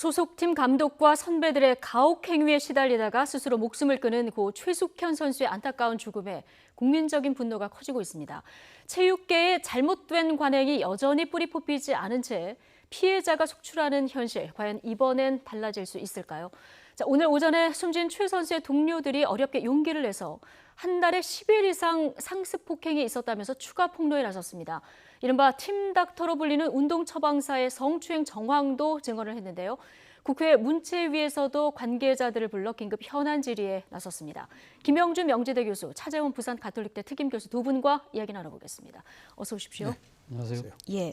소속팀 감독과 선배들의 가혹 행위에 시달리다가 스스로 목숨을 끊은 고 최숙현 선수의 안타까운 죽음에 국민적인 분노가 커지고 있습니다. 체육계의 잘못된 관행이 여전히 뿌리 뽑히지 않은 채 피해자가 속출하는 현실, 과연 이번엔 달라질 수 있을까요? 오늘 오전에 숨진 최 선수의 동료들이 어렵게 용기를 내서 한 달에 10일 이상 상습 폭행이 있었다면서 추가 폭로에 나섰습니다. 이른바 팀닥터로 불리는 운동처방사의 성추행 정황도 증언을 했는데요. 국회 문체위에서도 관계자들을 불러 긴급 현안 질의에 나섰습니다. 김영준 명지대 교수, 차재원 부산 가톨릭대 특임 교수 두 분과 이야기 나눠보겠습니다. 어서 오십시오. 네, 안녕하세요. 예.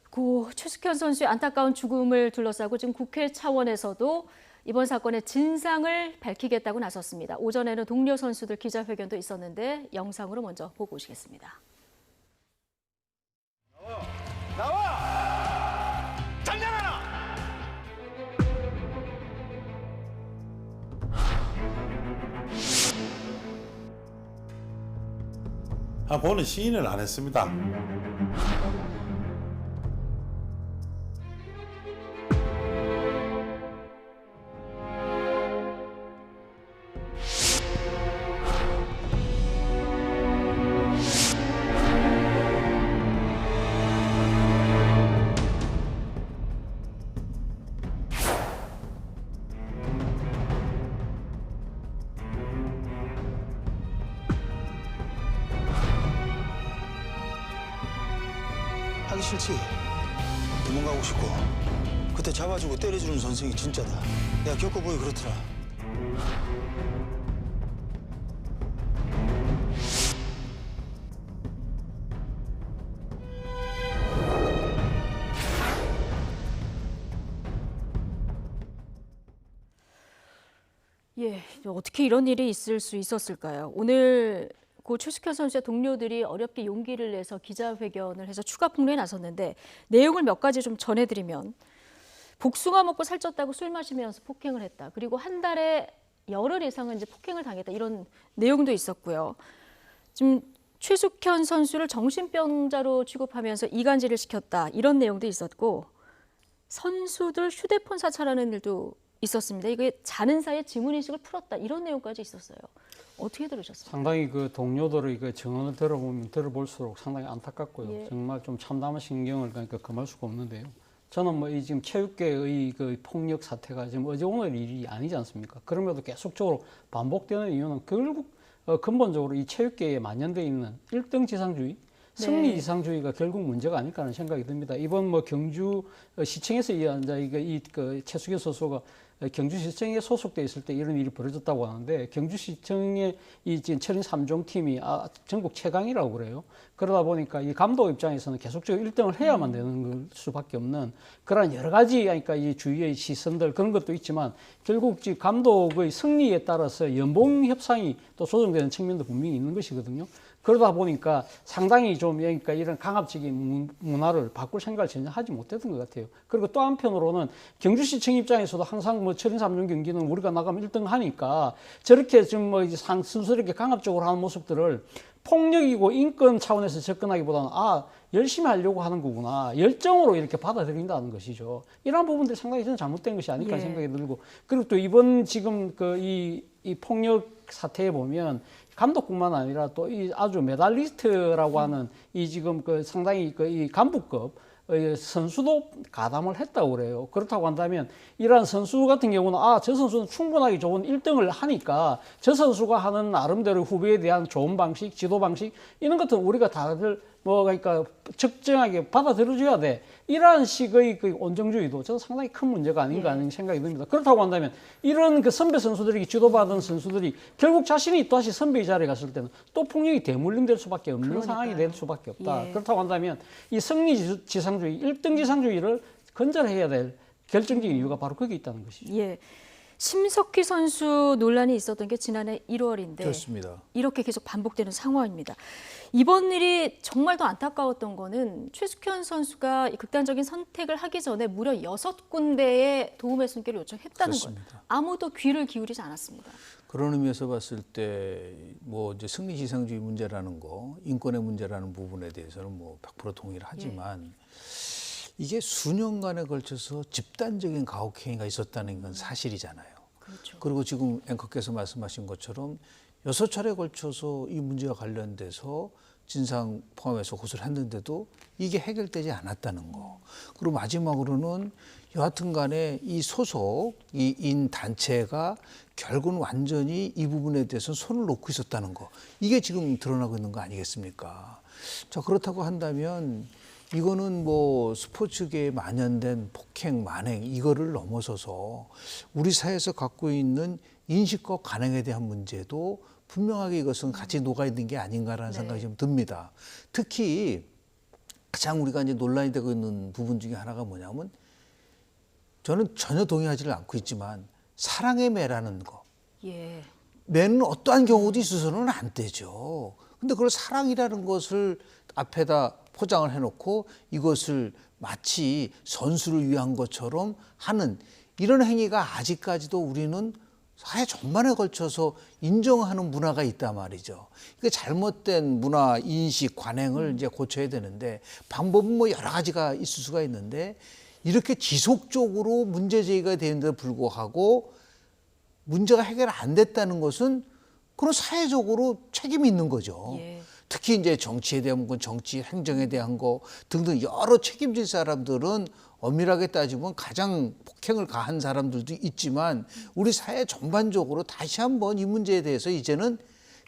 고 최숙현 선수의 안타까운 죽음을 둘러싸고 지금 국회 차원에서도 이번 사건의 진상을 밝히겠다고 나섰습니다. 오전에는 동료 선수들 기자회견도 있었는데 영상으로 먼저 보고 오시겠습니다. 나와! 장난하나! 보는 시인을 안 했습니다. 하기 싫지. 도망가고 싶고. 그때 잡아주고 때려주는 선생이 진짜다. 내가 겪어보기 그렇더라. 예, 어떻게 이런 일이 있을 수 있었을까요? 오늘 고 최숙현 선수의 동료들이 어렵게 용기를 내서 기자회견을 해서 추가 폭로에 나섰는데 내용을 몇 가지 좀 전해드리면 복숭아 먹고 살쪘다고 술 마시면서 폭행을 했다. 그리고 한 달에 열흘 이상은 이제 폭행을 당했다. 이런 내용도 있었고요. 지금 최숙현 선수를 정신병자로 취급하면서 이간질을 시켰다. 이런 내용도 있었고 선수들 휴대폰 사찰하는 일도 있었습니다. 이게 자는 사이에 지문인식을 풀었다. 이런 내용까지 있었어요. 어떻게 들으셨어요? 상당히 그 동료들의 그 증언을 들어볼수록 상당히 안타깝고요. 예. 정말 좀 참담한 신경을 그러니까 금할 수가 없는데요. 저는 뭐 이 지금 체육계의 그 폭력 사태가 지금 어제 오늘 일이 아니지 않습니까? 그럼에도 계속적으로 반복되는 이유는 결국 근본적으로 이 체육계에 만연돼 있는 일등 지상주의, 승리 지상주의가 결국 문제가 아닐까 하는 생각이 듭니다. 이번 뭐 경주 시청에서 그 최숙현 선수가 경주시청에 소속돼 있을 때 이런 일이 벌어졌다고 하는데 경주시청의 이 지금 철인 3종 팀이 전국 최강이라고 그래요. 그러다 보니까 이 감독 입장에서는 계속적으로 1등을 해야만 되는 수밖에 없는 그런 여러 가지 그러니까 이 주위의 시선들 그런 것도 있지만 결국 지금 감독의 승리에 따라서 연봉 협상이 또 조정되는 측면도 분명히 있는 것이거든요. 그러다 보니까 상당히 좀 그러니까 이런 강압적인 문화를 바꿀 생각을 전혀 하지 못했던 것 같아요. 그리고 또 한편으로는 경주시청 입장에서도 항상 뭐 철인 3종 경기는 우리가 나가면 1등 하니까 저렇게 좀 뭐 순수하게 강압적으로 하는 모습들을 폭력이고 인권 차원에서 접근하기보다는 열심히 하려고 하는 거구나. 열정으로 이렇게 받아들인다는 것이죠. 이러한 부분들이 상당히 저는 잘못된 것이 아닐까 생각이 들고 그리고 또 이번 지금 이 폭력 사태에 보면 감독뿐만 아니라 또 이 아주 메달리스트라고 하는 이 지금 상당히 이 간부급 선수도 가담을 했다고 그래요. 그렇다고 한다면 이러한 선수 같은 경우는 저 선수는 충분하게 좋은 1등을 하니까 저 선수가 하는 나름대로 후배에 대한 좋은 방식, 지도 방식 이런 것들은 우리가 다들 그러니까 적정하게 받아들여줘야 돼. 이러한 식의 그 온정주의도 저는 상당히 큰 문제가 아닌가 하는 생각이 듭니다. 그렇다고 한다면 이런 그 선배 선수들이 지도받은 선수들이 결국 자신이 또다시 선배의 자리에 갔을 때는 또 폭력이 대물림될 수밖에 없는 상황이 될 수밖에 없다. 그렇다고 한다면 이 승리 지상주의, 1등 지상주의를 건절해야 될 결정적인 이유가 바로 거기에 있다는 것이죠. 예. 심석희 선수 논란이 있었던 게 지난해 1월인데 그렇습니다. 이렇게 계속 반복되는 상황입니다. 이번 일이 정말 더 안타까웠던 거는 최숙현 선수가 극단적인 선택을 하기 전에 무려 6군데의 도움의 손길을 요청했다는 거예요. 아무도 귀를 기울이지 않았습니다. 그런 의미에서 봤을 때 뭐 이제 승리 지상주의 문제라는 거, 인권의 문제라는 부분에 대해서는 뭐 100% 동의를 하지만 이게 수년간에 걸쳐서 집단적인 가혹행위가 있었다는 건 사실이잖아요. 그렇죠. 그리고 지금 앵커께서 말씀하신 것처럼 6차례에 걸쳐서 이 문제와 관련돼서 진상 포함해서 고소를 했는데도 이게 해결되지 않았다는 거. 그리고 마지막으로는 여하튼 간에 이 소속, 이 인 단체가 결국은 완전히 이 부분에 대해서 손을 놓고 있었다는 거. 이게 지금 드러나고 있는 거 아니겠습니까? 자, 그렇다고 한다면 이거는 뭐 스포츠계에 만연된 폭행, 만행 이거를 넘어서서 우리 사회에서 갖고 있는 인식과 관행에 대한 문제도 분명하게 이것은 같이 녹아있는 게 아닌가라는 생각이 좀 듭니다. 특히 가장 우리가 이제 논란이 되고 있는 부분 중에 하나가 뭐냐면 저는 전혀 동의하지를 않고 있지만 사랑의 매라는 거. 예. 매는 어떠한 경우도 있어서는 안 되죠. 근데 그걸 사랑이라는 것을 앞에다 포장을 해놓고 이것을 마치 선수를 위한 것처럼 하는 이런 행위가 아직까지도 우리는 사회 전반에 걸쳐서 인정하는 문화가 있단 말이죠. 그 잘못된 문화, 인식, 관행을 이제 고쳐야 되는데 방법은 뭐 여러 가지가 있을 수가 있는데 이렇게 지속적으로 문제 제기가 되는데도 불구하고 문제가 해결 안 됐다는 것은 그런 사회적으로 책임이 있는 거죠. 예. 특히 이제 정치에 대한 건 정치, 행정에 대한 거 등등 여러 책임질 사람들은 엄밀하게 따지면 가장 폭행을 가한 사람들도 있지만 우리 사회 전반적으로 다시 한번 이 문제에 대해서 이제는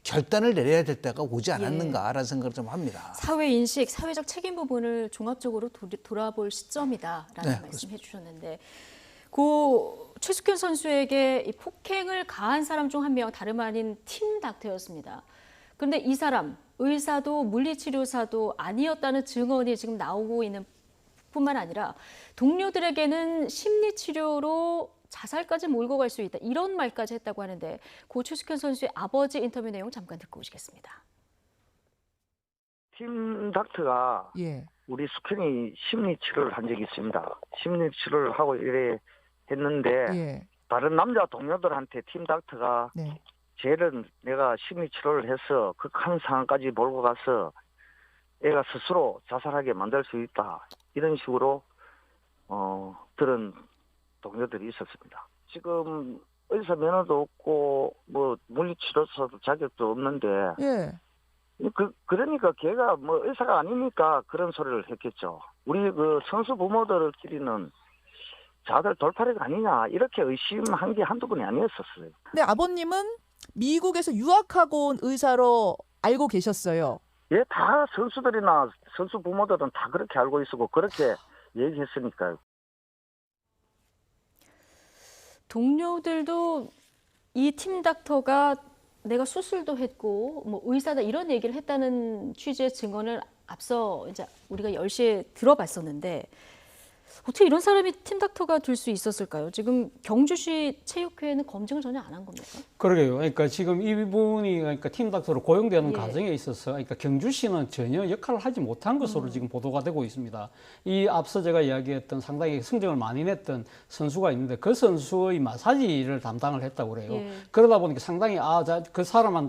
결단을 내려야 될 때가 오지 않았는가라는 생각을 좀 합니다. 사회 인식, 사회적 책임 부분을 종합적으로 돌아볼 시점이다라는 네, 말씀해 주셨는데 고 최숙현 선수에게 이 폭행을 가한 사람 중 한 명 다름 아닌 팀 닥터였습니다. 그런데 이 사람 의사도 물리치료사도 아니었다는 증언이 지금 나오고 있는 뿐만 아니라 동료들에게는 심리치료로 자살까지 몰고 갈 수 있다. 이런 말까지 했다고 하는데 고 최숙현 선수의 아버지 인터뷰 내용 잠깐 듣고 오시겠습니다. 팀 닥터가 예. 우리 숙현이 심리치료를 한 적이 있습니다. 심리치료를 하고 이래 했는데 예. 다른 남자 동료들한테 팀 닥터가 네. 쟤는 내가 심리치료를 해서 극한 상황까지 몰고 가서 애가 스스로 자살하게 만들 수 있다. 이런 식으로 들은 동료들이 있었습니다. 지금 의사 면허도 없고 뭐 물리치료사도 자격도 없는데 예. 그러니까 걔가 뭐 의사가 아니니까 그런 소리를 했겠죠. 우리 그 선수 부모들끼리는 자들 돌팔이가 아니냐 이렇게 의심한 게 한두 번이 아니었었어요. 근데 아버님은 미국에서 유학하고 온 의사로 알고 계셨어요. 예, 다 선수들이나 선수 부모들은 다 그렇게 알고 있었고 그렇게 얘기했으니까요. 동료들도 이 팀 닥터가 내가 수술도 했고 뭐 의사다 이런 얘기를 했다는 취지의 증언을 앞서 이제 우리가 10시에 들어봤었는데 어떻게 이런 사람이 팀 닥터가 될 수 있었을까요? 지금 경주시 체육회는 검증을 전혀 안 한 겁니까? 그러게요. 그러니까 지금 이 부분이 그러니까 팀 닥터로 고용되는 예. 과정에 있어서 그러니까 경주시는 전혀 역할을 하지 못한 것으로 지금 보도가 되고 있습니다. 이 앞서 제가 이야기했던 상당히 성적을 많이 냈던 선수가 있는데 그 선수의 마사지를 담당을 했다고 그래요. 예. 그러다 보니까 상당히 그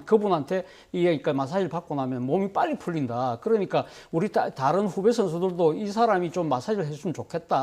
그분한테 그러니까 마사지를 받고 나면 몸이 빨리 풀린다. 그러니까 우리 다른 후배 선수들도 이 사람이 좀 마사지를 해주면 좋겠다.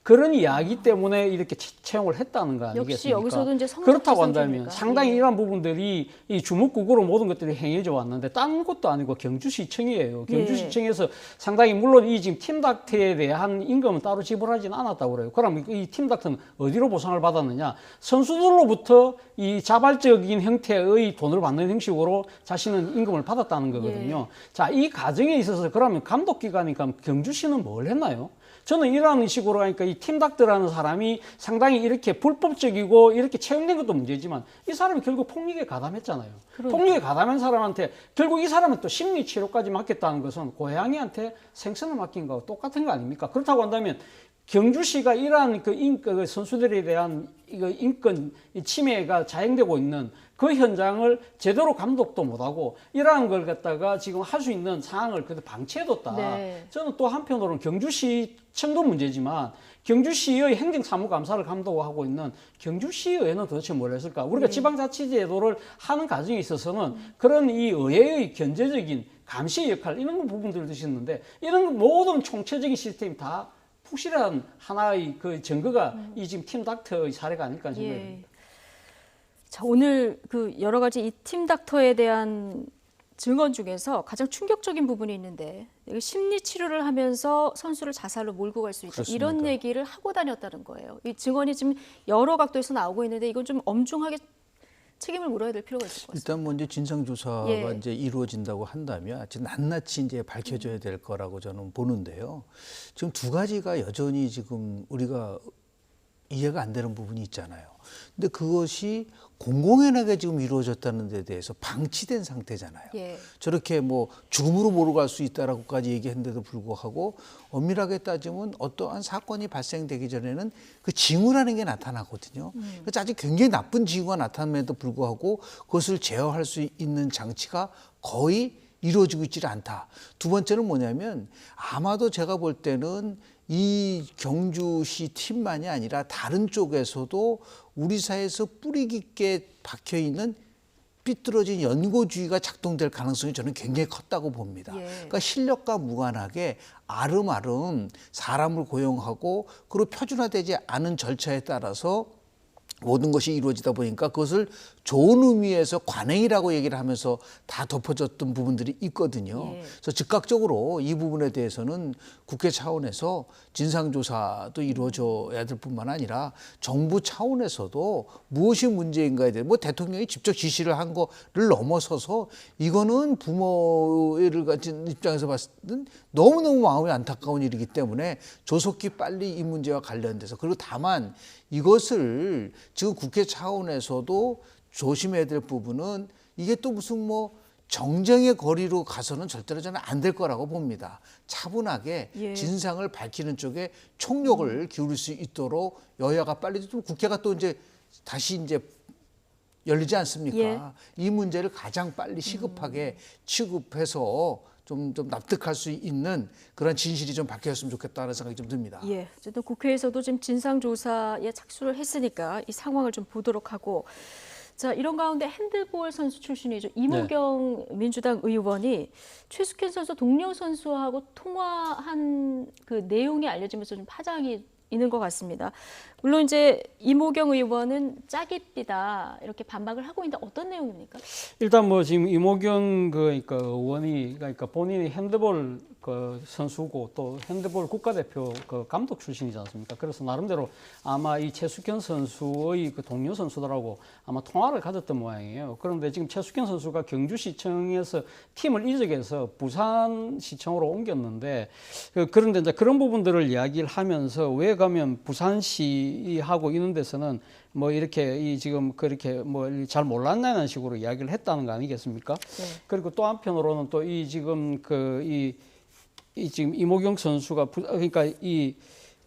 그런 이야기 때문에 이렇게 채용을 했다는 거 아니겠습니까? 역시 여기서도 이제 성적 그렇다고 지상주의니까. 한다면 상당히 예. 이런 부분들이 이 주목국으로 모든 것들이 행해져 왔는데 딴 것도 아니고 경주시청이에요. 경주시청에서 상당히 물론 이 지금 팀닥터에 대한 임금은 따로 지불하지는 않았다고 그래요. 그럼 이 팀닥터는 어디로 보상을 받았느냐? 선수들로부터 이 자발적인 형태의 돈을 받는 형식으로 자신은 임금을 받았다는 거거든요. 자, 이 과정에 있어서 그러면 감독기관이니까 경주시는 뭘 했나요? 저는 이런 식으로 하니까 이 팀닥터라는 사람이 상당히 이렇게 불법적이고 이렇게 채용된 것도 문제지만 이 사람이 결국 폭력에 가담했잖아요. 폭력에 가담한 사람한테 결국 이 사람은 또 심리치료까지 맡겠다는 것은 고양이한테 생선을 맡긴 거하고 똑같은 거 아닙니까? 그렇다고 한다면 경주시가 이러한 그 선수들에 대한 이거 인권 침해가 자행되고 있는 그 현장을 제대로 감독도 못하고 이러한 걸 갖다가 지금 할 수 있는 상황을 그래도 방치해뒀다. 네. 저는 또 한편으로는 경주시청도 문제지만 경주시의 행정사무감사를 감독하고 있는 경주시의회는 도대체 뭘 했을까? 우리가 지방자치제도를 하는 과정에 있어서는 그런 이 의회의 견제적인 감시 역할 이런 부분들도 있었는데 이런 모든 총체적인 시스템이 다 확실한 하나의 그 증거가 이 지금 팀 닥터의 사례가 아닐까 생각이 예. 듭니다. 자, 오늘 그 여러 가지 이 팀 닥터에 대한 증언 중에서 가장 충격적인 부분이 있는데 심리 치료를 하면서 선수를 자살로 몰고 갈 수 있다. 그렇습니까? 이런 얘기를 하고 다녔다는 거예요. 이 증언이 지금 여러 각도에서 나오고 있는데 이건 좀 엄중하게 책임을 물어야 될 필요가 있을 것 같습니다. 일단 먼저 진상 조사가 예. 이제 이루어진다고 한다면 아주 낱낱이 이제 밝혀져야 될 거라고 저는 보는데요. 지금 두 가지가 여전히 지금 우리가 이해가 안 되는 부분이 있잖아요. 근데 그것이 공공연하게 지금 이루어졌다는 데 대해서 방치된 상태잖아요. 예. 저렇게 뭐 죽음으로 몰아갈 수 있다라고까지 얘기했는데도 불구하고 엄밀하게 따지면 어떠한 사건이 발생되기 전에는 그 징후라는 게 나타나거든요. 그래서 아직 굉장히 나쁜 징후가 나타남에도 불구하고 그것을 제어할 수 있는 장치가 거의 이루어지고 있지 않다. 두 번째는 뭐냐면 아마도 제가 볼 때는 이 경주시 팀만이 아니라 다른 쪽에서도 우리 사회에서 뿌리 깊게 박혀 있는 삐뚤어진 연고주의가 작동될 가능성이 저는 굉장히 컸다고 봅니다. 예. 그러니까 실력과 무관하게 아름아름 사람을 고용하고 그리고 표준화되지 않은 절차에 따라서 모든 것이 이루어지다 보니까 그것을 좋은 의미에서 관행이라고 얘기를 하면서 다 덮어졌던 부분들이 있거든요. 예. 그래서 즉각적으로 이 부분에 대해서는 국회 차원에서 진상조사도 이루어져야 될 뿐만 아니라 정부 차원에서도 무엇이 문제인가에 대해 뭐 대통령이 직접 지시를 한 거를 넘어서서 이거는 부모를 가진 입장에서 봤을 때는 너무너무 마음이 안타까운 일이기 때문에 조속히 빨리 이 문제와 관련돼서 그리고 다만 이것을 지금 국회 차원에서도 조심해야 될 부분은 이게 또 무슨 뭐 정쟁의 거리로 가서는 절대로 저는 안 될 거라고 봅니다. 차분하게 예. 진상을 밝히는 쪽에 총력을 기울일 수 있도록 여야가 빨리 좀 국회가 또 이제 다시 이제 열리지 않습니까? 예. 이 문제를 가장 빨리 시급하게 취급해서 좀 납득할 수 있는 그런 진실이 좀 밝혀졌으면 좋겠다는 생각이 좀 듭니다. 예, 어쨌든 국회에서도 지금 진상조사에 착수를 했으니까 이 상황을 좀 보도록 하고 자 이런 가운데 핸드볼 선수 출신이죠. 이모경 민주당 의원이 최숙현 선수 동료 선수하고 통화한 그 내용이 알려지면서 좀 파장이 있는 것 같습니다. 물론 이제 이모경 의원은 짜깁디다 이렇게 반박을 하고 있는데 어떤 내용입니까? 일단 뭐 지금 이모경 그러니까 의원이 그러니까 본인이 핸드볼 그 선수고 또 핸드볼 국가대표 그 감독 출신이지 않습니까? 그래서 나름대로 아마 이 최숙현 선수의 그 동료 선수들하고 아마 통화를 가졌던 모양이에요. 그런데 지금 최숙현 선수가 경주시청에서 팀을 이적해서 부산시청으로 옮겼는데 그런데 이제 그런 부분들을 이야기를 하면서 왜 가면 부산시하고 이런 데서는 뭐 이렇게 이 지금 그렇게 뭐 잘 몰랐냐는 식으로 이야기를 했다는 거 아니겠습니까? 네. 그리고 또 한편으로는 또 이 지금 이 지금 이모경 선수가 그러니까 이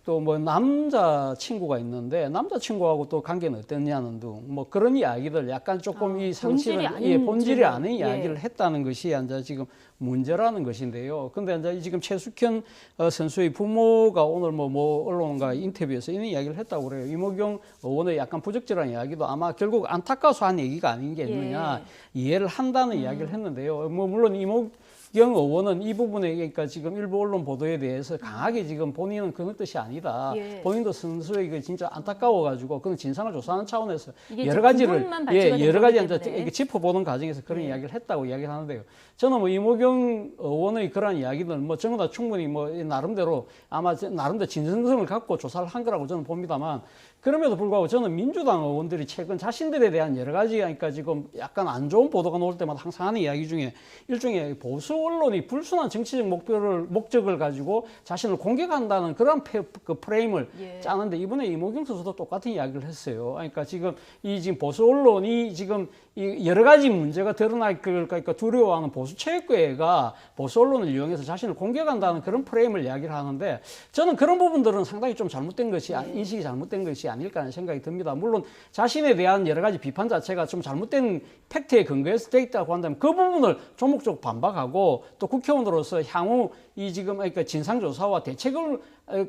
또 뭐 남자 친구가 있는데 남자 친구하고 또 관계는 어땠냐는 등 뭐 그런 이야기들 약간 조금 이 상실은 본질이 아닌 이야기를 했다는 것이 이제 지금 문제라는 것인데요. 근데 이제 지금 최숙현 선수의 부모가 오늘 뭐 언론과 인터뷰에서 이런 이야기를 했다고 그래요. 이모경 의원의 약간 부적절한 이야기도 아마 결국 안타까워서 한 얘기가 아닌 게 있느냐 이해를 한다는 이야기를 했는데요. 뭐 물론 이모경 의원은 이 부분에 그러니까 지금 일부 언론 보도에 대해서 강하게 지금 본인은 그런 뜻이 아니다. 본인도 선수에게 진짜 안타까워가지고 그건 진상을 조사하는 차원에서 여러 가지를 여러 가지 이제 짚어보는 과정에서 그런 이야기를 했다고 이야기하는데요. 저는 뭐 이모경 의원의 그런 이야기는 뭐 전부 다 충분히 뭐 나름대로 아마 나름대로 진정성을 갖고 조사를 한 거라고 저는 봅니다만. 그럼에도 불구하고 저는 민주당 의원들이 최근 자신들에 대한 여러 가지 그러니까 지금 약간 안 좋은 보도가 나올 때마다 항상 하는 이야기 중에 일종의 보수 언론이 불순한 정치적 목적을 가지고 자신을 공격한다는 그런 그 프레임을 짜는데 이번에 이모경 선수도 똑같은 이야기를 했어요. 그러니까 지금 이 지금 보수 언론이 지금 이 여러 가지 문제가 드러날 그러니까 두려워하는 보수 체육계가 보수 언론을 이용해서 자신을 공격한다는 그런 프레임을 이야기를 하는데 저는 그런 부분들은 상당히 좀 잘못된 것이 인식이 잘못된 것이 아닐까 하는 생각이 듭니다. 물론 자신에 대한 여러 가지 비판 자체가 좀 잘못된 팩트에 근거해서 돼 있다고 한다면 그 부분을 조목조목 반박하고 또 국회의원으로서 향후 이 지금 그러니까 진상조사와 대책을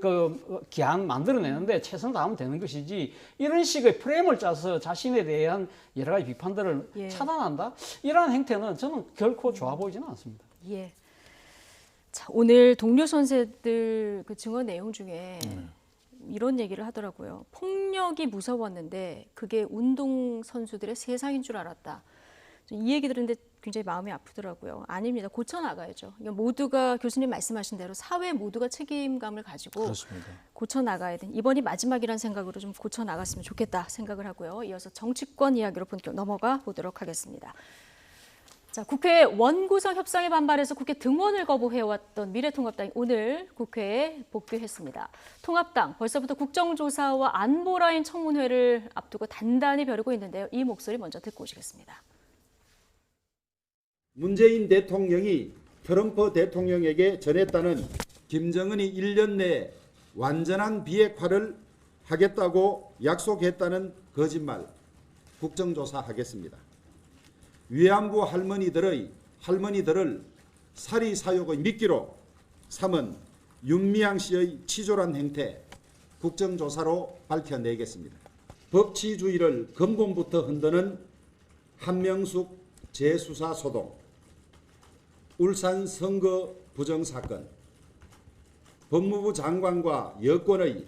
그 기한 만들어내는데 최선을 다하면 되는 것이지 이런 식의 프레임을 짜서 자신에 대한 여러 가지 비판들을 차단한다? 이러한 행태는 저는 결코 좋아 보이지는 않습니다. 예. 자, 오늘 동료 선수들 그 증언 내용 중에 이런 얘기를 하더라고요. 폭력이 무서웠는데 그게 운동 선수들의 세상인 줄 알았다. 이 얘기 들었는데 굉장히 마음이 아프더라고요. 아닙니다. 고쳐나가야죠. 그러니까 모두가 교수님 말씀하신 대로 사회 모두가 책임감을 가지고 그렇습니다. 고쳐나가야 돼. 이번이 마지막이라는 생각으로 좀 고쳐나갔으면 좋겠다 생각을 하고요. 이어서 정치권 이야기로 본격 넘어가 보도록 하겠습니다. 자, 국회 원구성 협상에 반발해서 국회 등원을 거부해왔던 미래통합당이 오늘 국회에 복귀했습니다. 통합당 벌써부터 국정조사와 안보라인 청문회를 앞두고 단단히 벼르고 있는데요. 이 목소리 먼저 듣고 오시겠습니다. 문재인 대통령이 트럼프 대통령에게 전했다는 김정은이 1년 내에 완전한 비핵화를 하겠다고 약속했다는 거짓말 국정조사하겠습니다. 위안부 할머니들을 사리사욕의 미끼로 삼은 윤미향 씨의 치졸한 행태 국정조사로 밝혀내겠습니다. 법치주의를 근본부터 흔드는 한명숙 재수사 소동, 울산 선거 부정사건, 법무부 장관과 여권의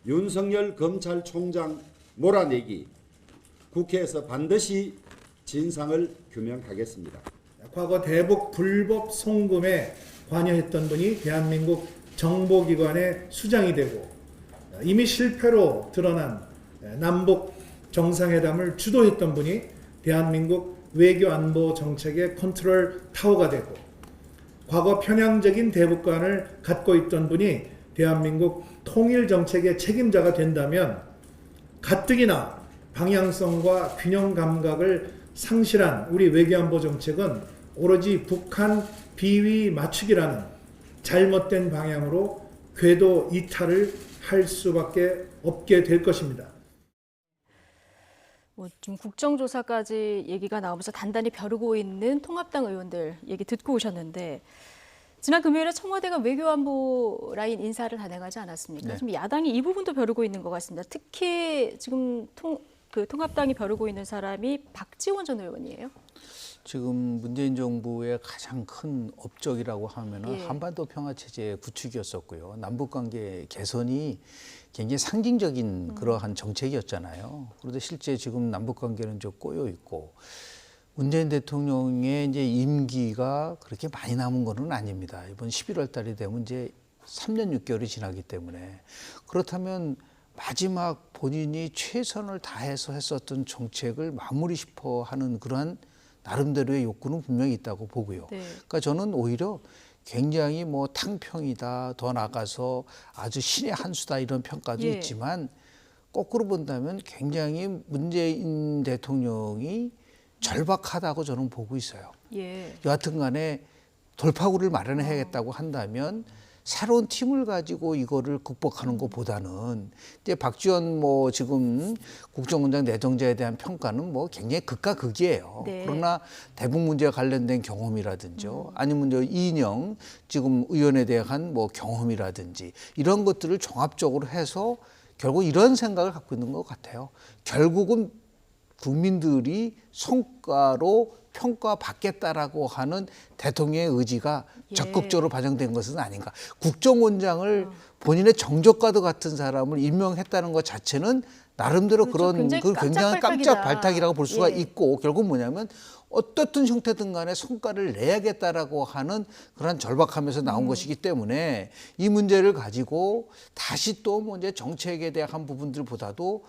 윤석열 검찰총장 몰아내기, 국회에서 반드시 진상을 규명하겠습니다. 과거 대북 불법 송금에 관여했던 분이 대한민국 정보기관의 수장이 되고 이미 실패로 드러난 남북 정상회담을 주도했던 분이 대한민국 외교안보 정책의 컨트롤 타워가 되고 과거 편향적인 대북관을 갖고 있던 분이 대한민국 통일 정책의 책임자가 된다면 가뜩이나 방향성과 균형 감각을 상실한 우리 외교안보 정책은 오로지 북한 비위 맞추기라는 잘못된 방향으로 궤도 이탈을 할 수밖에 없게 될 것입니다. 좀 국정조사까지 얘기가 나오면서 단단히 벼르고 있는 통합당 의원들 얘기 듣고 오셨는데 지난 금요일에 청와대가 외교안보 라인 인사를 단행하지 않았습니까? 네. 지금 야당이 이 부분도 벼르고 있는 것 같습니다. 특히 지금 통합당이 벼르고 있는 사람이 박지원 전 의원이에요. 지금 문재인 정부의 가장 큰 업적이라고 하면은 예. 한반도 평화 체제 구축이었었고요. 남북 관계 개선이 굉장히 상징적인 그러한 정책이었잖아요. 그런데 실제 지금 남북 관계는 좀 꼬여 있고 문재인 대통령의 이제 임기가 그렇게 많이 남은 거는 아닙니다. 이번 11월 달이 되면 이제 3년 6개월이 지나기 때문에 그렇다면 마지막 본인이 최선을 다해서 했었던 정책을 마무리 싶어 하는 그러한 나름대로의 욕구는 분명히 있다고 보고요. 네. 그러니까 저는 오히려 굉장히 뭐 탕평이다, 더 나가서 아주 신의 한 수다 이런 평가도 예. 있지만 거꾸로 본다면 굉장히 문재인 대통령이 절박하다고 저는 보고 있어요. 예. 여하튼 간에 돌파구를 마련해야겠다고 한다면 새로운 팀을 가지고 이거를 극복하는 것보다는 이제 박지원 뭐 지금 국정원장 내정자에 대한 평가는 뭐 굉장히 극과 극이에요. 네. 그러나 대북 문제와 관련된 경험이라든지 아니면 이인영 지금 의원에 대한 뭐 경험이라든지 이런 것들을 종합적으로 해서 결국 이런 생각을 갖고 있는 것 같아요. 결국은 국민들이 성과로 평가받겠다라고 하는 대통령의 의지가 예. 적극적으로 반영된 것은 아닌가. 국정원장을 본인의 정적과도 같은 사람을 임명했다는 것 자체는 나름대로 그렇죠. 그런 굉장히 굉장한 깜짝 깜짝 발탁이라고 볼 수가 예. 있고 결국 뭐냐면 어떻든 형태든 간에 성과를 내야겠다라고 하는 그런 절박함에서 나온 것이기 때문에 이 문제를 가지고 다시 또 뭐 이제 정책에 대한 부분들보다도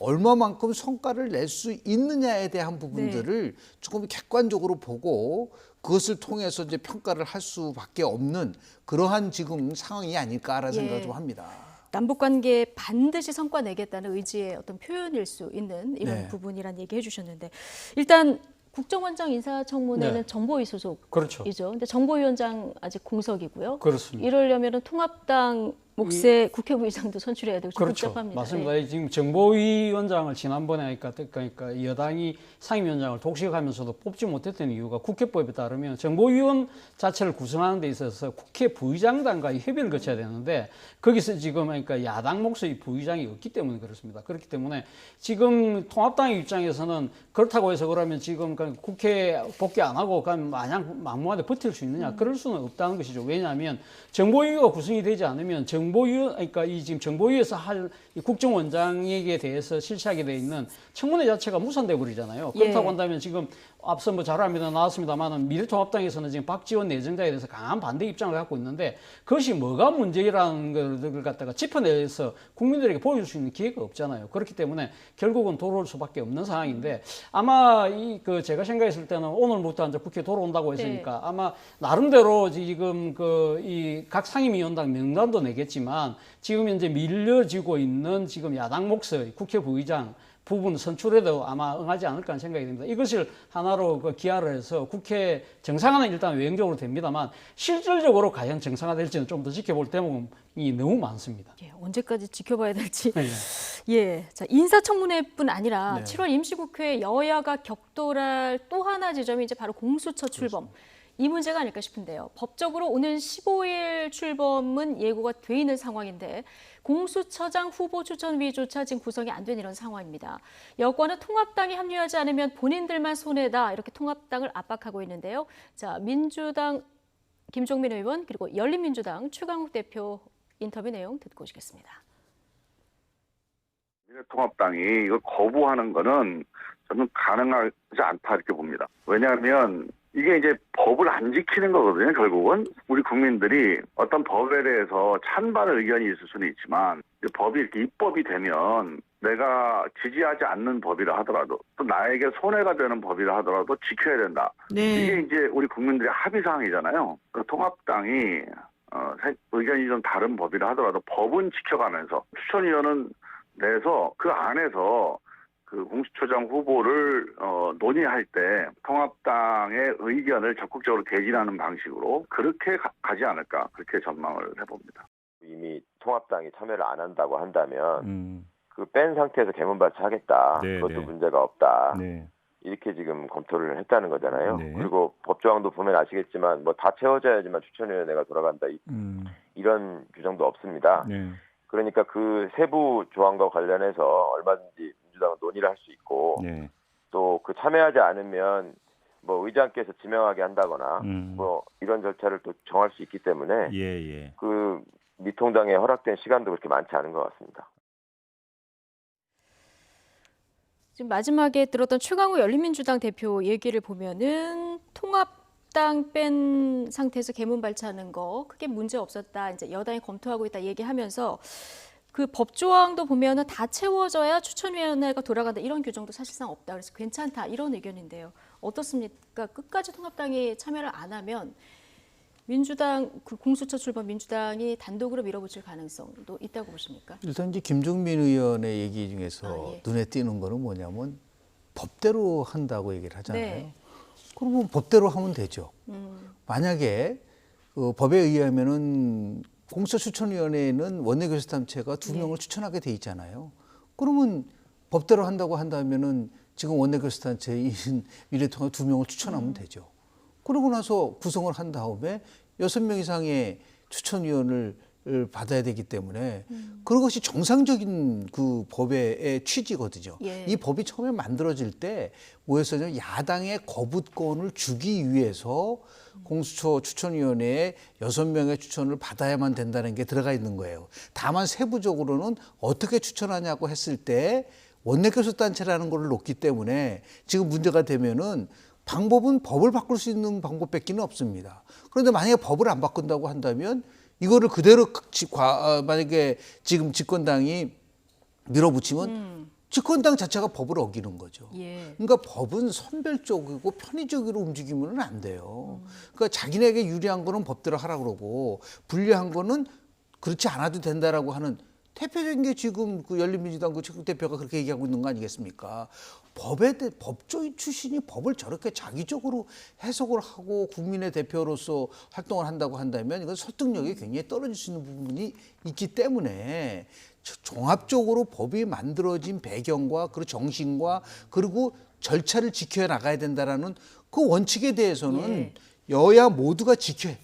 얼마만큼 성과를 낼 수 있느냐에 대한 부분들을 조금 객관적으로 보고 그것을 통해서 이제 평가를 할 수밖에 없는 그러한 지금 상황이 아닐까라는 예. 생각을 좀 합니다. 남북관계에 반드시 성과 내겠다는 의지의 어떤 표현일 수 있는 이런 네. 부분이란 얘기 해주셨는데 일단 국정원장 인사청문회는 네. 정보위 소속이죠. 그렇죠. 근데 정보위원장 아직 공석이고요. 그렇습니다. 이러려면 통합당 몫의 국회의장도 선출해야 되고 좀 그렇죠. 복잡합니다. 맞습니다. 예. 지금 정보위원장을 지난번에 그러니까 여당이 상임위원장을 독식하면서도 뽑지 못했던 이유가 국회법에 따르면 정보위원 자체를 구성하는 데 있어서 국회 부의장단과의 협의를 거쳐야 되는데 거기서 지금 그러니까 야당 몫의 부의장이 없기 때문에 그렇습니다. 그렇기 때문에 지금 통합당의 입장에서는 그렇다고 해서 그러면 지금 국회 복귀 안 하고 그냥 마냥 막무가내 버틸 수 있느냐? 그럴 수는 없다는 것이죠. 왜냐하면 정보위가 구성이 되지 않으면 그러니까 이 지금 정보위에서 할 이 국정원장에게 대해서 실시하게 돼 있는 청문회 자체가 무산돼 버리잖아요. 그렇다고 예. 한다면 지금 앞서 뭐 자료합니다 나왔습니다만은 미래통합당에서는 지금 박지원 내정자에 대해서 강한 반대 입장을 갖고 있는데 그것이 뭐가 문제라는 걸 갖다가 짚어내서 국민들에게 보여줄 수 있는 기회가 없잖아요. 그렇기 때문에 결국은 돌아올 수밖에 없는 상황인데 아마 제가 생각했을 때는 오늘부터 이제 국회 돌아온다고 했으니까 아마 나름대로 지금 이 각 상임위원장 명단도 내겠지만 지금 현재 밀려지고 있는 지금 야당 몫의 국회 부의장 부분 선출에도 아마 응하지 않을까 하는 생각이 듭니다. 이것을 하나로 기하를 해서 국회 정상화는 일단 외형적으로 됩니다만 실질적으로 과연 정상화될지는 좀 더 지켜볼 대목이 너무 많습니다. 예, 언제까지 지켜봐야 될지. 네. 예, 자, 인사청문회뿐 아니라 네. 7월 임시국회 여야가 격돌할 또 하나 지점이 이제 바로 공수처 출범. 그렇습니다. 이 문제가 아닐까 싶은데요. 법적으로 오는 15일 출범은 예고가 돼 있는 상황인데 공수처장 후보 추천위조차 지금 구성이 안 된 이런 상황입니다. 여권은 통합당이 합류하지 않으면 본인들만 손해다 이렇게 통합당을 압박하고 있는데요. 자, 민주당 김종민 의원 그리고 열린민주당 최강욱 대표 인터뷰 내용 듣고 오시겠습니다. 통합당이 이걸 거부하는 거는 저는 가능하지 않다 이렇게 봅니다. 왜냐하면 이게 이제 법을 안 지키는 거거든요. 결국은 우리 국민들이 어떤 법에 대해서 찬반 의견이 있을 수는 있지만 법이 이렇게 입법이 되면 내가 지지하지 않는 법이라 하더라도 또 나에게 손해가 되는 법이라 하더라도 지켜야 된다. 네. 이게 이제 우리 국민들의 합의 사항이잖아요. 통합당이 의견이 좀 다른 법이라 하더라도 법은 지켜가면서 추천위원은 내서 그 안에서 그 공수처장 후보를 논의할 때 통합당의 의견을 적극적으로 개진하는 방식으로 그렇게 가지 않을까 그렇게 전망을 해봅니다. 이미 통합당이 참여를 안 한다고 한다면 그 뺀 상태에서 개문 발차하겠다. 네, 그것도 네. 문제가 없다. 네. 이렇게 지금 검토를 했다는 거잖아요. 네. 그리고 법조항도 보면 아시겠지만 뭐 다 채워져야지만 추천위원회가 돌아간다. 이런 규정도 없습니다. 네. 그러니까 그 세부 조항과 관련해서 얼마든지 민주당은 논의를 할 수 있고 네. 또 그 참여하지 않으면 뭐 의장께서 지명하게 한다거나 뭐 이런 절차를 또 정할 수 있기 때문에 예. 그 미통당에 허락된 시간도 그렇게 많지 않은 것 같습니다. 지금 마지막에 들었던 최강욱 열린민주당 대표 얘기를 보면은 통합당 뺀 상태에서 개문 발차하는 거 크게 문제 없었다. 이제 여당이 검토하고 있다 얘기하면서 그 법조항도 보면은 다 채워져야 추천위원회가 돌아간다 이런 규정도 사실상 없다. 그래서 괜찮다 이런 의견인데요. 어떻습니까? 끝까지 통합당이 참여를 안 하면 민주당 그 공수처 출범 민주당이 단독으로 밀어붙일 가능성도 있다고 보십니까? 일단 이제 김종민 의원의 얘기 중에서 예. 눈에 띄는 거는 뭐냐면 법대로 한다고 얘기를 하잖아요. 네. 그러면 법대로 하면 되죠. 만약에 그 법에 의하면은 공수처추천위원회에는 원내교섭단체가 2명을 추천하게 돼 있잖아요. 그러면 법대로 한다고 한다면은 지금 원내교섭단체인 미래통합 2명을 추천하면 되죠. 그러고 나서 구성을 한 다음에 6명 이상의 추천위원을 받아야 되기 때문에 그런 것이 정상적인 그 법의 취지거든요. 예. 이 법이 처음에 만들어질 때 뭐였어요? 야당의 거부권을 주기 위해서 공수처 추천위원회에 6명의 추천을 받아야만 된다는 게 들어가 있는 거예요. 다만 세부적으로는 어떻게 추천하냐고 했을 때 원내교섭단체라는 걸 놓기 때문에 지금 문제가 되면은 방법은 법을 바꿀 수 있는 방법밖에는 없습니다. 그런데 만약에 법을 안 바꾼다고 한다면 이거를 그대로 만약에 지금 집권당이 밀어붙이면 집권당 자체가 법을 어기는 거죠. 예. 그러니까 법은 선별적이고 편의적으로 움직이면 안 돼요. 그러니까 자기네에게 유리한 거는 법대로 하라 그러고 불리한 거는 그렇지 않아도 된다라고 하는 대표적인 게 지금 그 열린민주당 그 최국 대표가 그렇게 얘기하고 있는 거 아니겠습니까? 법조인 출신이 법을 저렇게 자기적으로 해석을 하고 국민의 대표로서 활동을 한다고 한다면 이건 설득력이 굉장히 떨어질 수 있는 부분이 있기 때문에 종합적으로 법이 만들어진 배경과 그 정신과 그리고 절차를 지켜야 나가야 된다라는 그 원칙에 대해서는 여야 모두가 지켜야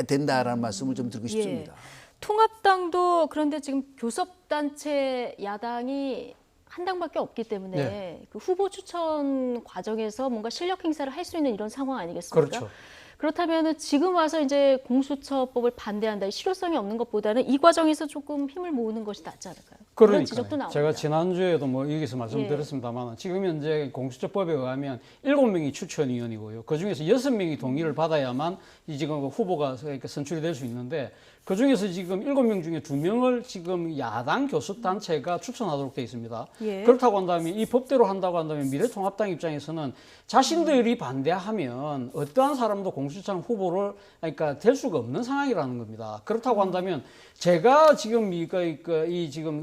된다라는 말씀을 좀 드리고 싶습니다. 통합당도 그런데 지금 교섭단체 야당이 한 당밖에 없기 때문에 네. 그 후보 추천 과정에서 뭔가 실력 행사를 할 수 있는 이런 상황 아니겠습니까? 그렇죠. 그렇다면 지금 와서 이제 공수처법을 반대한다, 실효성이 없는 것보다는 이 과정에서 조금 힘을 모으는 것이 낫지 않을까요? 그런 지적도 그러니까요. 나옵니다. 제가 지난주에도 뭐 여기서 말씀드렸습니다만 지금 현재 공수처법에 의하면 7명이 추천위원이고요. 그중에서 6명이 동의를 받아야만 이 지금 후보가 선출이 될 수 있는데 그중에서 지금 7명 중에 2명을 지금 야당 교섭단체가 추천하도록 되어 있습니다. 그렇다고 한다면 이 법대로 한다고 한다면 미래통합당 입장에서는 자신들이 반대하면 어떠한 사람도 공수처 후보를 그러니까 될 수가 없는 상황이라는 겁니다. 그렇다고 한다면 제가 지금 이 지금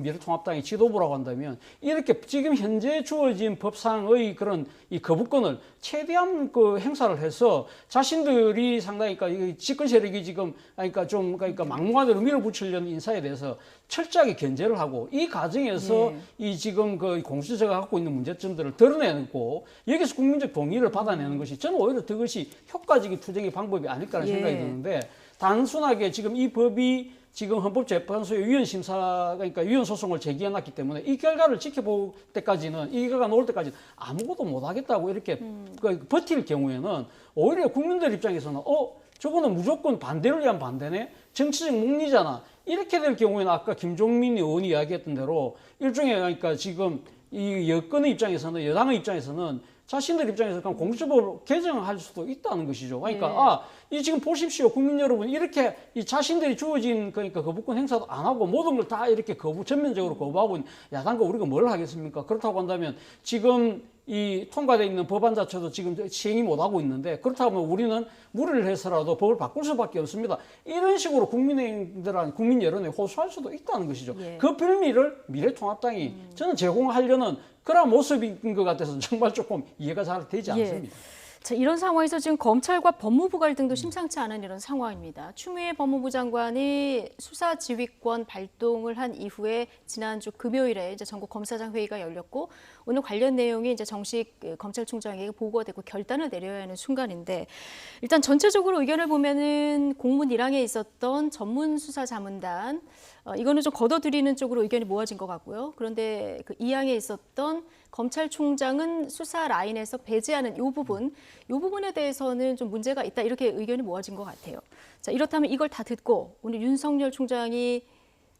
미래통합당의 지도부라고 한다면 이렇게 지금 현재 주어진 법상의 그런 이 거부권을 최대한 그 행사를 해서 자신들이 상당히 그러니까 집권 세력이 지금 그러니까 막무가내로 밀어붙이려는 인사에 대해서 철저하게 견제를 하고 이 과정에서 이 지금 그 공수처가 갖고 있는 문제점들을 드러내고 여기서 국민적 동의를 받아내는 것이 저는 오히려 그것이 효과적인 투쟁의 방법이 아닐까라는 생각이 드는데 단순하게 지금 이 법이 지금 헌법재판소의 그러니까 위헌 소송을 제기해놨기 때문에 이 결과를 지켜볼 때까지는 이 결과가 나올 때까지는 아무것도 못하겠다고 이렇게 버틸 경우에는 오히려 국민들 입장에서는 저거는 무조건 반대를 위한 반대네, 정치적 목리잖아. 이렇게 될 경우에는 아까 김종민 의원이 이야기했던 대로 일종의 그러니까 지금 이 여권의 입장에서는 여당의 입장에서는 자신들 입장에서 그냥 공수처법을 개정할 수도 있다는 것이죠. 그러니까 이 지금 보십시오, 국민 여러분, 이렇게 이 자신들이 주어진 그러니까 거부권 행사도 안 하고 모든 걸 다 이렇게 전면적으로 거부하고 있는 야당과 우리가 뭘 하겠습니까? 그렇다고 한다면 지금 이 통과되어 있는 법안 자체도 지금 시행이 못하고 있는데 그렇다고 하면 우리는 무리를 해서라도 법을 바꿀 수밖에 없습니다. 이런 식으로 국민들한 국민 여론에 호소할 수도 있다는 것이죠. 그 빌미를 미래통합당이 저는 제공하려는 그런 모습인 것 같아서 정말 조금 이해가 잘 되지 않습니다. 자, 이런 상황에서 지금 검찰과 법무부 갈등도 심상치 않은 이런 상황입니다. 추미애 법무부 장관이 수사 지휘권 발동을 한 이후에 지난주 금요일에 이제 전국 검사장 회의가 열렸고 오늘 관련 내용이 이제 정식 검찰총장에게 보고가 되고 결단을 내려야 하는 순간인데 일단 전체적으로 의견을 보면은 공문 1항에 있었던 전문수사자문단 이거는 좀 걷어들이는 쪽으로 의견이 모아진 것 같고요. 그런데 그 2항에 있었던 검찰총장은 수사 라인에서 배제하는 이 부분에 대해서는 좀 문제가 있다 이렇게 의견이 모아진 것 같아요. 자, 이렇다면 이걸 다 듣고 오늘 윤석열 총장이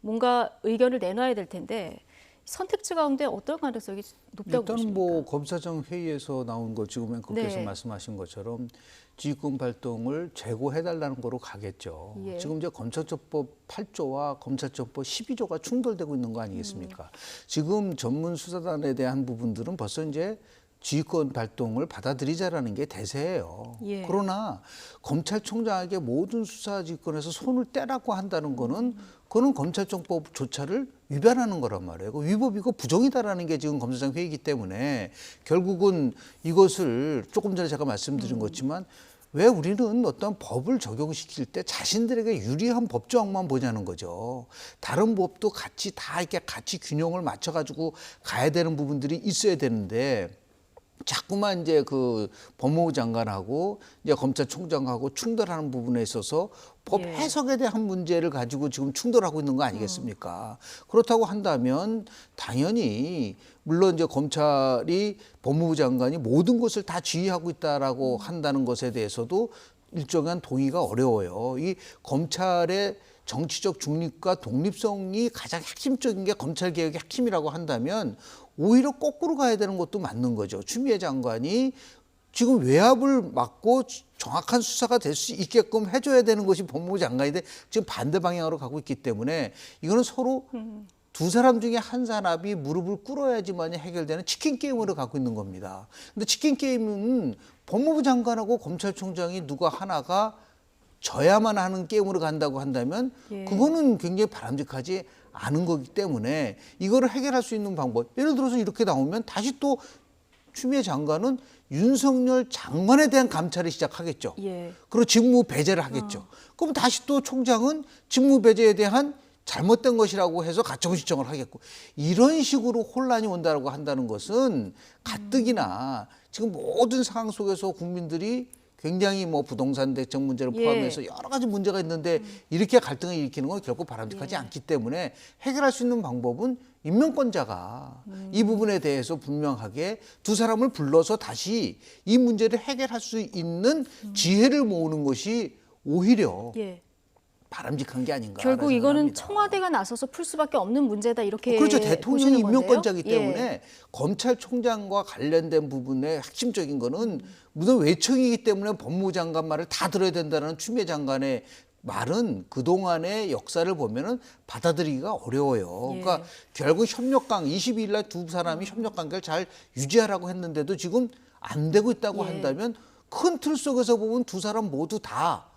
뭔가 의견을 내놔야 될 텐데 선택지 가운데 어떤 가능성이 높다고 보십니까? 일단 뭐 검사장 회의에서 나온 거 지금 앵커께서 말씀하신 것처럼 지휘권 발동을 재고해달라는 거로 가겠죠. 지금 이제 검찰처법 8조와 검찰처법 12조가 충돌되고 있는 거 아니겠습니까? 지금 전문수사단에 대한 부분들은 벌써 이제 지휘권 발동을 받아들이자라는 게 대세예요. 그러나 검찰총장에게 모든 수사 지휘권에서 손을 떼라고 한다는 거는 그거는 검찰청법 조차를 위반하는 거란 말이에요. 그 위법이고 부정이다라는 게 지금 검사장 회의이기 때문에 결국은 이것을 조금 전에 제가 말씀드린 것지만 왜 우리는 어떤 법을 적용시킬 때 자신들에게 유리한 법 조항만 보냐는 거죠. 다른 법도 같이 다 이렇게 같이 균형을 맞춰가지고 가야 되는 부분들이 있어야 되는데 자꾸만 이제 그 법무부 장관하고 이제 검찰총장하고 충돌하는 부분에 있어서 법 해석에 대한 문제를 가지고 지금 충돌하고 있는 거 아니겠습니까? 그렇다고 한다면 당연히 물론 이제 검찰이 법무부 장관이 모든 것을 다 지휘하고 있다라고 한다는 것에 대해서도 일정한 동의가 어려워요. 이 검찰의 정치적 중립과 독립성이 가장 핵심적인 게 검찰개혁의 핵심이라고 한다면 오히려 거꾸로 가야 되는 것도 맞는 거죠. 추미애 장관이 지금 외압을 막고 정확한 수사가 될 수 있게끔 해줘야 되는 것이 법무부 장관인데 지금 반대 방향으로 가고 있기 때문에 이거는 서로 두 사람 중에 한 사람이 무릎을 꿇어야지만 해결되는 치킨 게임으로 가고 있는 겁니다. 근데 치킨 게임은 법무부 장관하고 검찰총장이 누가 하나가 져야만 하는 게임으로 간다고 한다면 그거는 굉장히 바람직하지 아는 거기 때문에 이거를 해결할 수 있는 방법, 예를 들어서 이렇게 나오면 다시 또 추미애 장관은 윤석열 장관에 대한 감찰을 시작하겠죠. 예. 그리고 직무 배제를 하겠죠. 그럼 다시 또 총장은 직무 배제에 대한 잘못된 것이라고 해서 가처분 신청을 하겠고, 이런 식으로 혼란이 온다고 한다는 것은 가뜩이나 지금 모든 상황 속에서 국민들이 굉장히 뭐 부동산 대책 문제를 포함해서 여러 가지 문제가 있는데 이렇게 갈등을 일으키는 건 결코 바람직하지 않기 때문에 해결할 수 있는 방법은 임명권자가 이 부분에 대해서 분명하게 두 사람을 불러서 다시 이 문제를 해결할 수 있는 지혜를 모으는 것이 오히려 바람직한 게 아닌가. 결국 이거는 생각합니다. 청와대가 나서서 풀 수밖에 없는 문제다 이렇게 그렇죠. 대통령이 보시는 임명권자이기 건데요? 때문에 검찰총장과 관련된 부분의 핵심적인 거는 무슨 외청이기 때문에 법무부 장관 말을 다 들어야 된다는 추미애 장관의 말은 그동안의 역사를 보면은 받아들이기가 어려워요. 그러니까 결국 협력관 22일 날 두 사람이 협력관계를 잘 유지하라고 했는데도 지금 안 되고 있다고 한다면 큰 틀 속에서 보면 두 사람 모두 다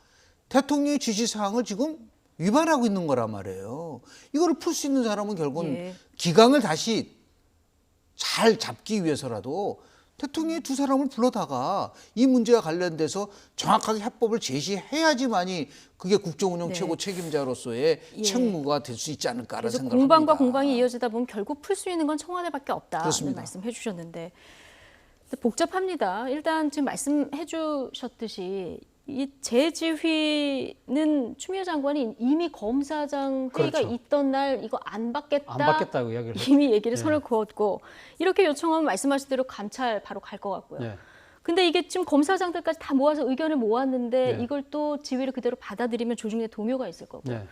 대통령의 지시사항을 지금 위반하고 있는 거란 말이에요. 이거를 풀 수 있는 사람은 결국은 기강을 다시 잘 잡기 위해서라도 대통령이 두 사람을 불러다가 이 문제와 관련돼서 정확하게 해법을 제시해야지만이 그게 국정운영 최고 책임자로서의 책무가 될 수 있지 않을까라는 그래서 생각을 공방과 합니다. 공방이 이어지다 보면 결국 풀 수 있는 건 청와대밖에 없다는 그렇습니다. 말씀해 주셨는데 복잡합니다. 일단 지금 말씀해 주셨듯이 이 재지휘는 추미애 장관이 이미 검사장 회의가 그렇죠. 있던 날 이거 안 받겠다. 안 받겠다고 이야기를 이미 얘기를 선을 그었고 이렇게 요청하면 말씀하신 대로 감찰 바로 갈 것 같고요. 네. 근데 이게 지금 검사장들까지 다 모아서 의견을 모았는데 네. 이걸 또 지휘를 그대로 받아들이면 조중에 동요가 있을 거고. 네.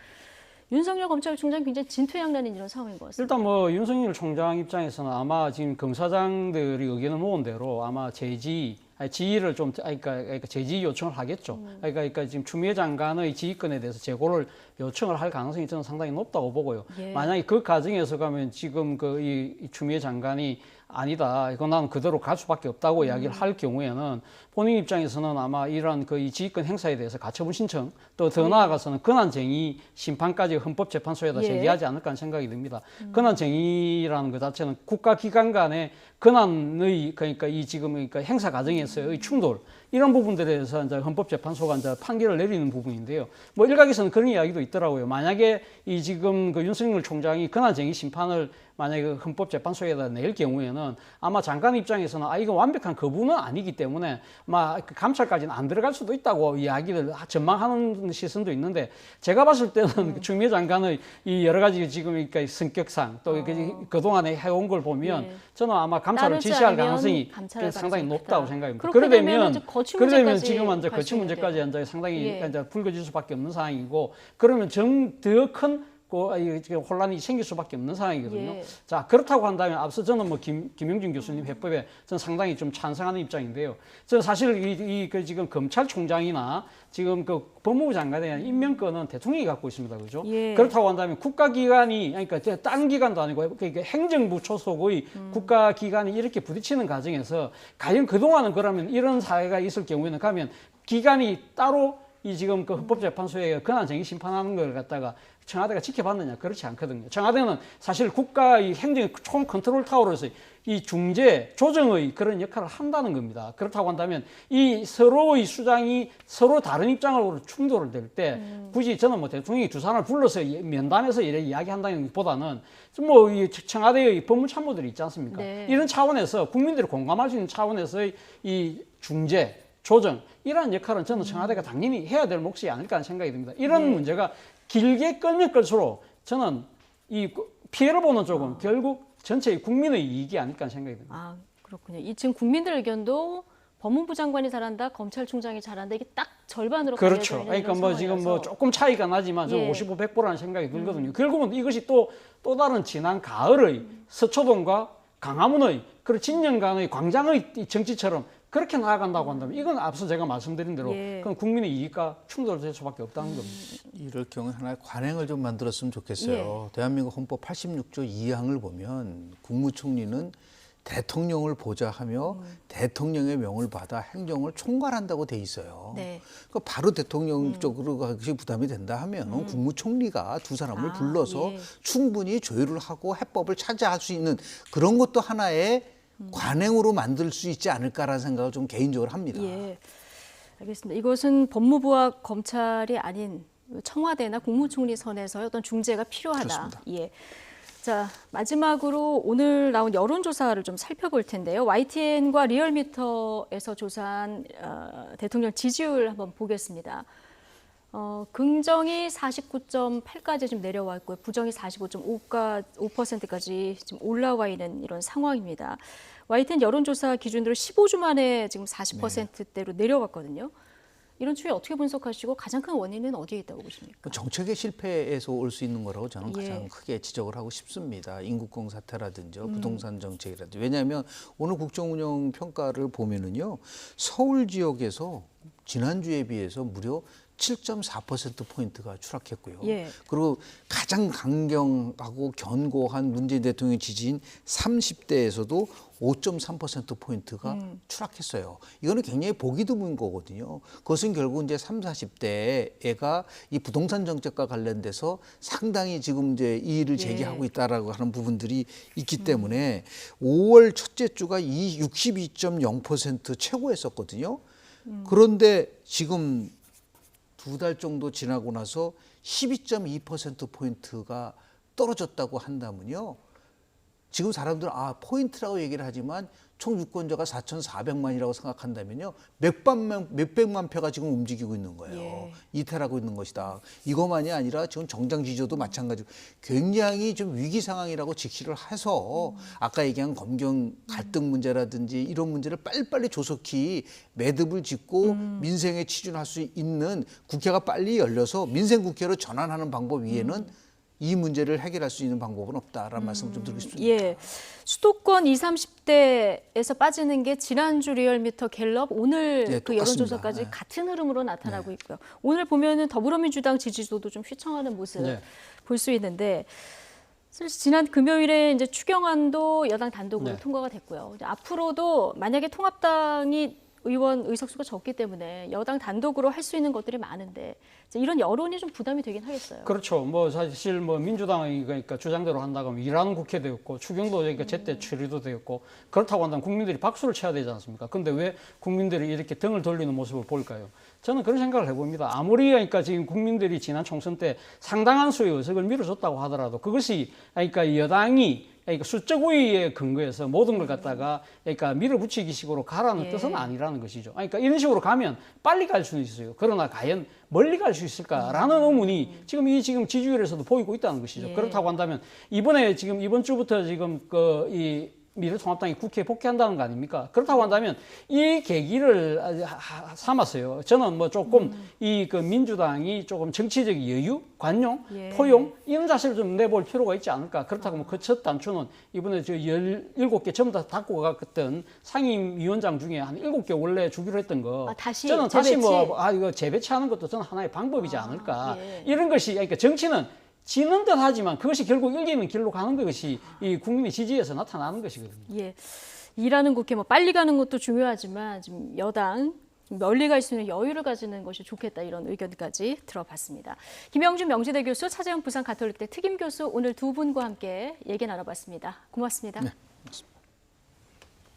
윤석열 검찰총장이 굉장히 진퇴양난인 이런 상황인 것 같습니다. 일단 뭐 윤석열 총장 입장에서는 아마 지금 검사장들이 의견을 모은 대로 아마 지휘를 좀 그러니까 제지 요청을 하겠죠. 그러니까 지금 추미애 장관의 지휘권에 대해서 재고를 요청을 할 가능성이 저는 상당히 높다고 보고요. 만약에 그 과정에서 가면 지금 이 추미애 장관이 아니다, 이거 나는 그대로 갈 수밖에 없다고 이야기를 할 경우에는 본인 입장에서는 아마 이러한 이 지휘권 행사에 대해서 가처분 신청 또 더 나아가서는 권한쟁의 심판까지 헌법재판소에다 제기하지 않을까 하는 생각이 듭니다. 권한쟁의라는 것 자체는 국가기관 간의 권한의 그러니까 이 지금 그러니까 행사 과정에서의 충돌 이런 부분들에 대해서 이제 헌법재판소가 이제 판결을 내리는 부분인데요. 뭐 일각에서는 그런 이야기도 있더라고요. 만약에 이 지금 그 윤석열 총장이 권한쟁의 심판을 만약에 그 헌법재판소에다 낼 경우에는 아마 장관 입장에서는 이거 완벽한 거부는 아니기 때문에 막 감찰까지는 안 들어갈 수도 있다고 이야기를 전망하는 시선도 있는데 제가 봤을 때는 추미애 장관의 이 여러 가지 지금 그러니까 성격상 또 그동안에 해온 걸 보면 저는 아마 감찰을 지시할 가능성이 상당히 높다고 생각합니다. 그러면 지금 이제 거치 문제까지 이제 상당히 이제 불거질 수밖에 없는 상황이고 그러면 더 큰 혼란이 생길 수밖에 없는 상황이거든요. 자, 그렇다고 한다면 앞서 저는 뭐 김영준 교수님 해법에 저는 상당히 좀 찬성하는 입장인데요. 저는 사실 지금 검찰총장이나 지금 그 법무부 장관에 대한 임명권은 대통령이 갖고 있습니다. 그죠? 그렇다고 한다면 국가기관이, 그러니까 다른 기관도 아니고 그러니까 행정부 소속의 국가기관이 이렇게 부딪히는 과정에서 과연 그동안은 그러면 이런 사회가 있을 경우에는 가면 기관이 따로 이 지금 그 헌법재판소에 권한쟁의 심판하는 걸 갖다가 청와대가 지켜봤느냐? 그렇지 않거든요. 청와대는 사실 국가의 행정의 총 컨트롤 타워로서 이 중재, 조정의 그런 역할을 한다는 겁니다. 그렇다고 한다면 이 서로의 수장이 서로 다른 입장으로 충돌을 될 때 굳이 저는 뭐 대통령이 두 사람을 불러서 면담해서 이렇게 이야기한다는 것보다는 뭐 이 청와대의 법무참모들이 있지 않습니까? 이런 차원에서 국민들이 공감할 수 있는 차원에서의 이 중재, 조정 이러한 역할은 저는 청와대가 당연히 해야 될 몫이 아닐까 하는 생각이 듭니다. 이런 문제가 길게 끌면 끌수록 저는 이 피해를 보는 쪽은 결국 전체 국민의 이익이 아닐까 하는 생각이 듭니다. 아, 그렇군요. 이 지금 국민들 의견도 법무부 장관이 잘한다, 검찰총장이 잘한다 이게 딱 절반으로 그렇죠. 갈려져 있는 그러니까 이런 뭐 지금 뭐 조금 차이가 나지만 저 55, 100%라는 생각이 들거든요. 결국은 이것이 또 다른 지난 가을의 서초동과 강화문의 그런 진영간의 광장의 정치처럼 그렇게 나아간다고 한다면 이건 앞서 제가 말씀드린 대로 그건 국민의 이익과 충돌될 수밖에 없다는 겁니다. 이럴 경우에 하나의 관행을 좀 만들었으면 좋겠어요. 대한민국 헌법 86조 2항을 보면 국무총리는 대통령을 보좌하며 대통령의 명을 받아 행정을 총괄한다고 돼 있어요. 네. 그러니까 바로 대통령 쪽으로 가기 부담이 된다 하면 국무총리가 두 사람을 불러서 예. 충분히 조율을 하고 해법을 찾아할 수 있는 그런 것도 하나의 관행으로 만들 수 있지 않을까라는 생각을 좀 개인적으로 합니다. 예. 알겠습니다. 이것은 법무부와 검찰이 아닌 청와대나 국무총리 선에서의 어떤 중재가 필요하다. 그렇습니다. 예. 자, 마지막으로 오늘 나온 여론조사를 좀 살펴볼 텐데요. YTN과 리얼미터에서 조사한 대통령 지지율 한번 보겠습니다. 긍정이 49.8까지 지금 내려와 있고요. 부정이 45.5%까지 지금 올라와 있는 이런 상황입니다. YTN 여론조사 기준으로 15주 만에 지금 40%대로 내려왔거든요. 이런 추이 어떻게 분석하시고 가장 큰 원인은 어디에 있다고 보십니까? 정책의 실패에서 올 수 있는 거라고 저는 예. 가장 크게 지적을 하고 싶습니다. 인국공 사태라든지 부동산 정책이라든지. 왜냐하면 오늘 국정운영 평가를 보면은요, 서울 지역에서 지난주에 비해서 무려 7.4%포인트가 추락했고요. 예. 그리고 가장 강경하고 견고한 문재인 대통령 지지인 30대에서도 5.3%포인트가 추락했어요. 이거는 굉장히 보기 드문 거거든요. 그것은 결국 이제 30, 40대가 이 부동산 정책과 관련돼서 상당히 지금 이제 이의를 제기하고 있다라고 하는 부분들이 있기 때문에 5월 첫째 주가 62.0% 최고였었거든요. 그런데 지금 2달 정도 지나고 나서 12.2%포인트가 떨어졌다고 한다면요. 지금 사람들은 포인트라고 얘기를 하지만 총 유권자가 4,400만이라고 생각한다면요. 몇백만 표가 지금 움직이고 있는 거예요. 예. 이탈하고 있는 것이다. 이것만이 아니라 지금 정당 지지도 마찬가지로 굉장히 좀 위기 상황이라고 직시를 해서 아까 얘기한 검경 갈등 문제라든지 이런 문제를 빨리빨리 조속히 매듭을 짓고 민생에 치준할 수 있는 국회가 빨리 열려서 민생국회로 전환하는 방법 위에는 이 문제를 해결할 수 있는 방법은 없다라는 말씀을 좀 드리고 싶습니다. 예. 수도권 20, 30대에서 빠지는 게 지난주 리얼미터 갤럽 오늘 네, 그 똑같습니다. 여론조사까지 네. 같은 흐름으로 나타나고 있고요. 오늘 보면은 더불어민주당 지지도도 좀 휘청하는 모습 네. 볼 수 있는데 사실 지난 금요일에 이제 추경안도 여당 단독으로 네. 통과가 됐고요. 이제 앞으로도 만약에 통합당이 의원 의석수가 적기 때문에 여당 단독으로 할 수 있는 것들이 많은데 이제 이런 여론이 좀 부담이 되긴 하겠어요. 그렇죠. 뭐 사실 뭐 민주당이 그러니까 주장대로 한다고 하면 일하는 국회 되었고 추경도 그러니까 제때 처리도 되었고 그렇다고 한다면 국민들이 박수를 쳐야 되지 않습니까? 근데 왜 국민들이 이렇게 등을 돌리는 모습을 볼까요? 저는 그런 생각을 해봅니다. 아무리 그러니까 지금 국민들이 지난 총선 때 상당한 수의 의석을 밀어줬다고 하더라도 그것이 그러니까 여당이 그러니까 수적 우위에 근거해서 모든 걸 갖다가 그러니까 밀어붙이기 식으로 가라는 예. 뜻은 아니라는 것이죠. 그러니까 이런 식으로 가면 빨리 갈 수는 있어요. 그러나 과연 멀리 갈 수 있을까라는 의문이 지금 지금 지지율에서도 보이고 있다는 것이죠. 예. 그렇다고 한다면 이번 주부터 지금 이 미래통합당이 국회에 복귀한다는 거 아닙니까? 그렇다고 한다면 이 계기를 삼았어요. 저는 뭐 조금 이 그 민주당이 조금 정치적 여유, 관용, 예. 포용 이런 자세를 좀 내볼 필요가 있지 않을까. 그렇다고 뭐 그 첫 단추는 이번에 저 17개 전부 다 닫고 갔던 상임위원장 중에 한 7개 원래 주기로 했던 거. 저는 다시 뭐 이거 재배치하는 것도 저는 하나의 방법이지 않을까. 예. 이런 것이 그러니까 정치는 지는 듯 하지만 그것이 결국 이기는 길로 가는 것이 이 국민의 지지에서 나타나는 것이거든요. 예. 일하는 국회 뭐 빨리 가는 것도 중요하지만 지금 여당 멀리 갈 수 있는 여유를 가지는 것이 좋겠다 이런 의견까지 들어봤습니다. 김영준 명지대 교수, 차재현 부산 가톨릭대 특임 교수 오늘 두 분과 함께 얘기 나눠봤습니다. 고맙습니다. 네, 고맙습니다.